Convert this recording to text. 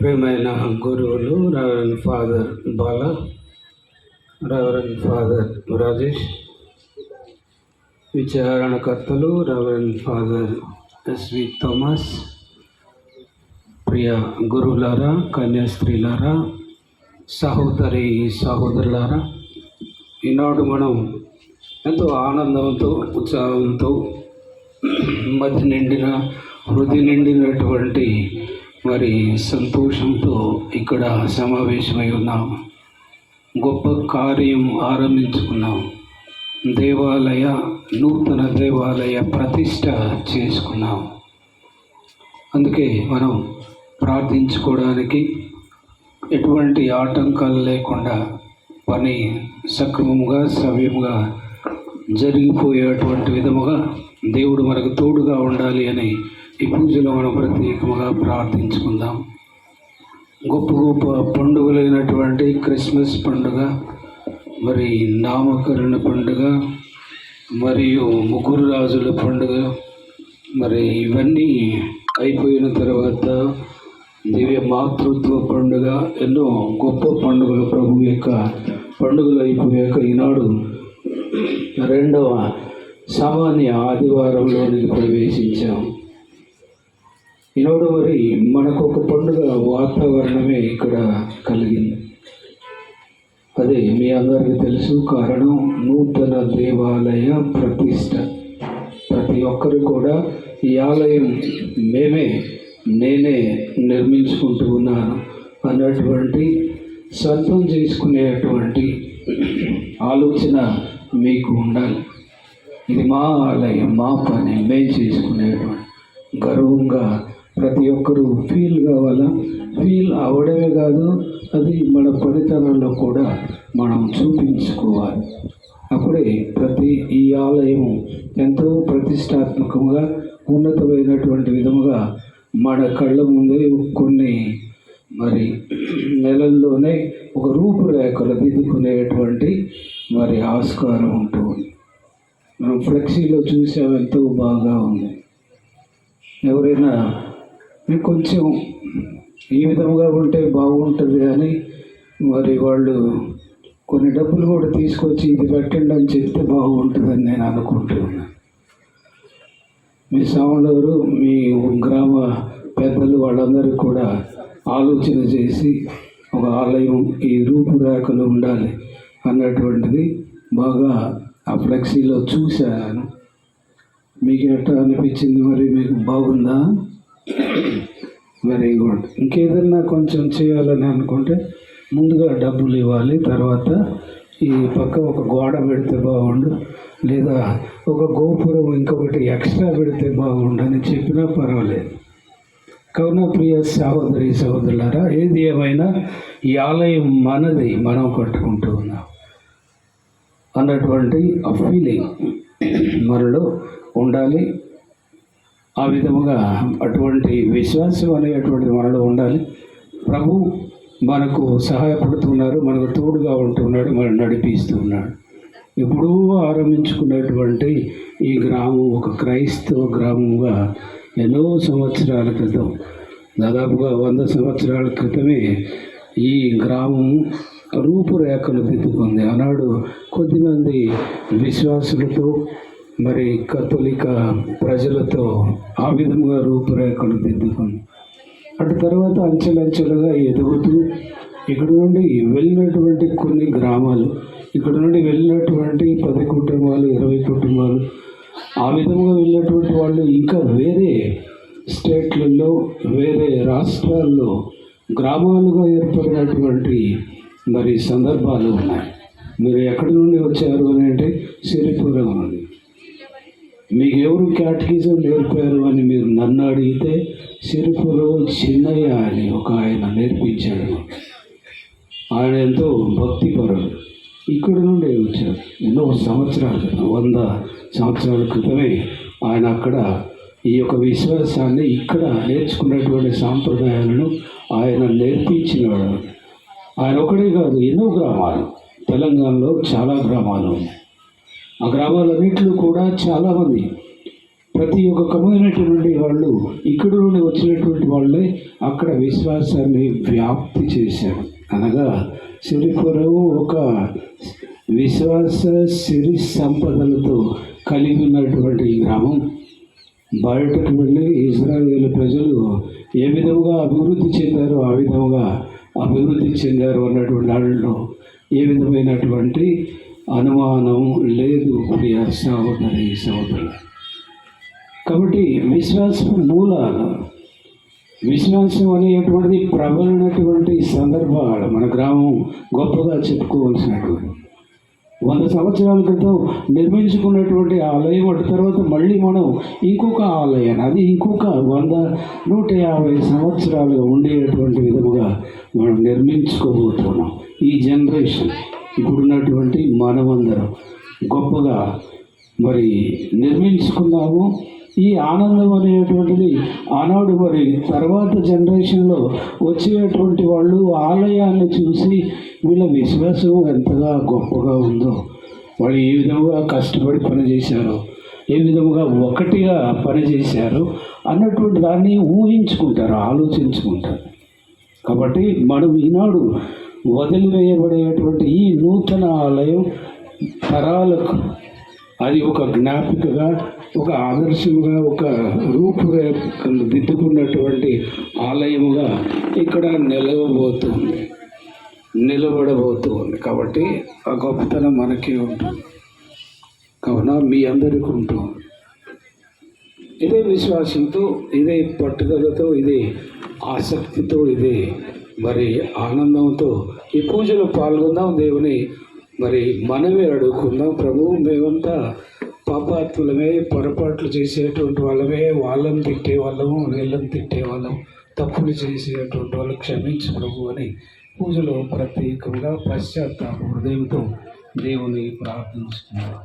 ప్రియమైన గురువులు reverend father Bala, reverend father Rajesh, విచారణకర్తలు రెవరెండ్ ఫాదర్ ఎస్వి థామస్, ప్రియ గురువులారా, కన్యాస్త్రీలారా, సహోదరి సహోదరులారా, ఈనాడు మనం ఎంతో ఆనందంతో ఉత్సాహంతో మధ్య నిండిన హృదయ నిండినటువంటి మరి సంతోషంతో ఇక్కడ సమావేశమై ఉన్నాం. గొప్ప కార్యం ఆరంభించుకున్నాం. నూతన దేవాలయ ప్రతిష్ట చేసుకున్నాం. అందుకే మనం ప్రార్థించుకోవడానికి ఎటువంటి ఆటంకాలు లేకుండా పని సక్రమంగా సవ్యంగా జరిగిపోయేటువంటి విధముగా దేవుడు మనకు తోడుగా ఉండాలి అని ఈ పూజలో మనం ప్రత్యేకంగా ప్రార్థించుకుందాం. గొప్ప గొప్ప పండుగలైనటువంటి క్రిస్మస్ పండుగ, మరి నామకరణ పండుగ, మరియు ముగ్గురు రాజుల పండుగ, మరి ఇవన్నీ అయిపోయిన తర్వాత దివ్య మాతృత్వ పండుగ, ఎన్నో గొప్ప పండుగలు ప్రభు యొక్క పండుగలు అయిపోయాక ఈనాడు రెండవ సామాన్య ఆదివారంలోనికి ప్రవేశించాం. ఈనాడు మరి మనకు ఒక పండుగ వాతావరణమే ఇక్కడ కలిగింది. అదే మీ అందరికీ తెలుసు. కారణం నూతన దేవాలయ ప్రతిష్ట. ప్రతి ఒక్కరు కూడా ఈ ఆలయం నేనే నిర్మించుకుంటూ ఉన్నాను అన్నటువంటి సొంతం చేసుకునేటువంటి ఆలోచన మీకు ఉండాలి. ఇది మా ఆలయం, మా పని, మేము చేసుకునేటువంటి గర్వంగా ప్రతి ఒక్కరూ ఫీల్ కావాలా. ఫీల్ అవ్వడమే కాదు, అది మన పనితనంలో కూడా మనం చూపించుకోవాలి. అప్పుడే ఈ ఆలయం ఎంతో ప్రతిష్టాత్మకంగా ఉన్నతమైనటువంటి విధముగా మన కళ్ళ ముందే కొన్ని మరి నెలల్లోనే ఒక రూపురేఖలు దిద్దుకునేటువంటి మరి ఆస్కారం ఉంటుంది. మనం ఫ్లెక్సీలో చూసాం, ఎంతో బాగా ఉంది. ఎవరైనా మీకు కొంచెం ఈ విధంగా ఉంటే బాగుంటుంది అని మరి వాళ్ళు కొన్ని డబ్బులు కూడా తీసుకొచ్చి ఇది పెట్టండి అని చెప్తే బాగుంటుందని నేను అనుకుంటున్నాను. మీ సాములవారు, మీ గ్రామ పెద్దలు వాళ్ళందరూ కూడా ఆలోచన చేసి ఒక ఆలయం ఈ రూపురేఖలు ఉండాలి అన్నటువంటిది బాగా ఆ ఫ్లెక్సీలో చూశాను. మీకు ఎట్లా అనిపించింది? మరి మీకు బాగుందా? Very good. ఇంకేదన్నా కొంచెం చేయాలని అనుకుంటే ముందుగా డబ్బులు ఇవ్వాలి. తర్వాత ఈ పక్క ఒక గోడ పెడితే బాగుండు, లేదా ఒక గోపురం ఇంకొకటి ఎక్స్ట్రా పెడితే బాగుండు అని చెప్పినా పర్వాలేదు. కావున ప్రియ సహోదరి సహోదరులారా, ఏది ఏమైనా ఈ ఆలయం మనది, మనం కట్టుకుంటూ ఉన్నాం అన్నటువంటి ఆ ఫీలింగ్ మనలో ఉండాలి. ఆ విధముగా అటువంటి విశ్వాసం అనేటువంటిది మనలో ఉండాలి. ప్రభు మనకు సహాయపడుతున్నారు, మనకు తోడుగా ఉంటున్నాడు, మనం నడిపిస్తున్నాడు. ఎప్పుడూ ఆరంభించుకున్నటువంటి ఈ గ్రామం ఒక క్రైస్తవ గ్రామంగా ఎన్నో సంవత్సరాల క్రితం, దాదాపుగా 100 సంవత్సరాల క్రితమే ఈ గ్రామం రూపురేఖలు దిద్దుకుంది. ఆనాడు కొద్దిమంది విశ్వాసులతో మరి కథోలిక ప్రజలతో ఆ విధంగా రూపురేఖలు దిద్దుకుంది. అటు తర్వాత అంచెలంచెలుగా ఎదుగుతూ ఇక్కడ నుండి వెళ్ళినటువంటి కొన్ని గ్రామాలు, ఇక్కడ నుండి వెళ్ళినటువంటి 10 కుటుంబాలు, 20 కుటుంబాలు, ఆ విధంగా వెళ్ళినటువంటి వాళ్ళు ఇంకా వేరే స్టేట్లలో, వేరే రాష్ట్రాల్లో గ్రామాలుగా ఏర్పడినటువంటి మరి సందర్భాలు ఉన్నాయి. మీరు ఎక్కడి నుండి వచ్చారు అని అంటే సిరిపురం నుండి. మీకు ఎవరు క్యాటకిజం నేర్పారు అని మీరు నన్ను అడిగితే సిరిపురం చిన్నయ్య అని ఒక ఆయన నేర్పించాడు. ఆయన ఎంతో భక్తిపరుడు. ఇక్కడి నుండి వచ్చారు. ఎన్నో సంవత్సరాల క్రితం, 100 సంవత్సరాల క్రితమే ఆయన అక్కడ ఈ యొక్క విశ్వాసాన్ని, ఇక్కడ నేర్చుకున్నటువంటి సాంప్రదాయాలను ఆయన నేర్పించినవాడు. ఆయన ఒకడే కాదు, ఎన్నో గ్రామాలు, తెలంగాణలో చాలా గ్రామాలు ఉన్నాయి. ఆ గ్రామాలన్నింటిలో కూడా చాలామంది ప్రతి ఒక్క కమ్యూనిటీ నుండి వాళ్ళు ఇక్కడ నుండి వచ్చినటువంటి వాళ్ళే అక్కడ విశ్వాసాన్ని వ్యాప్తి చేశారు. అనగా సిరిపురము ఒక విశ్వాస సిరి సంపదలతో కలిగి ఉన్నటువంటి గ్రామం. బయటకు వెళ్ళి ఇజ్రాయేల్ ప్రజలు ఏ విధంగా అభివృద్ధి చెందారో ఆ విధంగా అభివృద్ధి చెందారు అన్నటువంటి దానిలో ఏ విధమైనటువంటి అనుమానం లేదు ప్రియ సహోదరి సహోదరులు. కాబట్టి విశ్వాసం మూలాలు, విశ్వాసం అనేటువంటిది ప్రబలినటువంటి సందర్భాలు మన గ్రామం గొప్పగా చెప్పుకోవాల్సినటువంటి 100 సంవత్సరాల క్రితం నిర్మించుకున్నటువంటి ఆలయం అటు తర్వాత మళ్ళీ మనం ఇంకొక ఆలయాన్ని, అది ఇంకొక 100-150 సంవత్సరాలుగా ఉండేటువంటి విధముగా మనం నిర్మించుకోబోతున్నాం. ఈ జనరేషన్ ఇప్పుడున్నటువంటి మనమందరం గొప్పగా మరి నిర్మించుకున్నాము. ఈ ఆనందం అనేటువంటిది ఆనాడు మరి తర్వాత జనరేషన్లో వచ్చేటువంటి వాళ్ళు ఆలయాన్ని చూసి వీళ్ళ విశ్వాసం ఎంతగా గొప్పగా ఉందో, వాళ్ళు ఏ విధంగా కష్టపడి పనిచేశారో, ఏ విధముగా ఒకటిగా పనిచేశారో అన్నటువంటి దాన్ని ఊహించుకుంటారు, ఆలోచించుకుంటారు. కాబట్టి మనం ఈనాడు వదిలివేయబడేటువంటి ఈ నూతన ఆలయం తరాలకు అది ఒక జ్ఞాపికగా, ఒక ఆదర్శముగా, ఒక రూపురేఖలు దిద్దుకున్నటువంటి ఆలయముగా ఇక్కడ నిలబడబోతుంది. కాబట్టి ఆ గొప్పతనం మనకే ఉంటుంది. కావున మీ అందరికీ ఉంటుంది. ఇదే విశ్వాసంతో, ఇదే పట్టుదలతో, ఇదే ఆసక్తితో, ఇదే మరి ఆనందంతో ఈ పూజలో పాల్గొందాం. దేవుని మరి మనమే అడుగుకుందాం. ప్రభువు, మేమంతా పాపాత్ములమే, పొరపాట్లు చేసేటువంటి వాళ్ళమే, వాళ్ళని తిట్టే వాళ్ళము, వీళ్ళని తిట్టే వాళ్ళం, తప్పులు చేసేటువంటి వాళ్ళు క్షమించు ప్రభు అని పూజలో ప్రత్యేకంగా పశ్చాత్తాప హృదయంతో దేవుని ప్రార్థించుకున్నాం.